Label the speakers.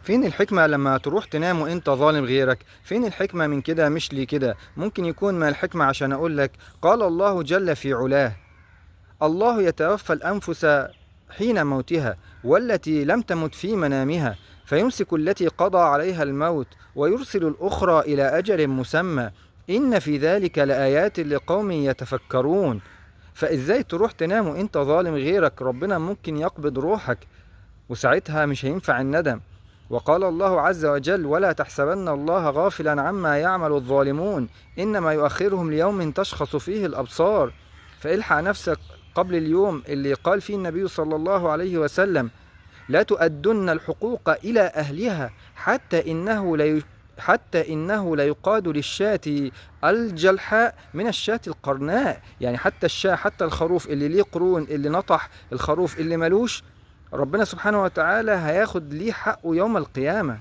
Speaker 1: فين الحكمة لما تروح تنام وانت ظالم غيرك؟ فين الحكمة من كده؟ مش لي كده. ممكن يكون ما الحكمة عشان اقول لك قال الله جل في علاه: الله يتوفى الأنفس حين موتها والتي لم تمت في منامها فيمسك التي قضى عليها الموت ويرسل الأخرى إلى أجل مسمى إن في ذلك لآيات لقوم يتفكرون. فإزاي تروح تنام وإنت ظالم غيرك؟ ربنا ممكن يقبض روحك وساعتها مش هينفع الندم. وقال الله عز وجل: ولا تحسبن الله غافلا عما يعمل الظالمون إنما يؤخرهم ليوم تشخص فيه الأبصار. فالحق نفسك قبل اليوم اللي قال فيه النبي صلى الله عليه وسلم: لا تؤدن الحقوق إلى أهلها حتى إنه ليقاد للشاة الجلحاء من الشاة القرناء. يعني حتى الشاة، حتى الخروف اللي ليه قرون، اللي نطح الخروف اللي ملوش، ربنا سبحانه وتعالى هياخد ليه حقه يوم القيامة.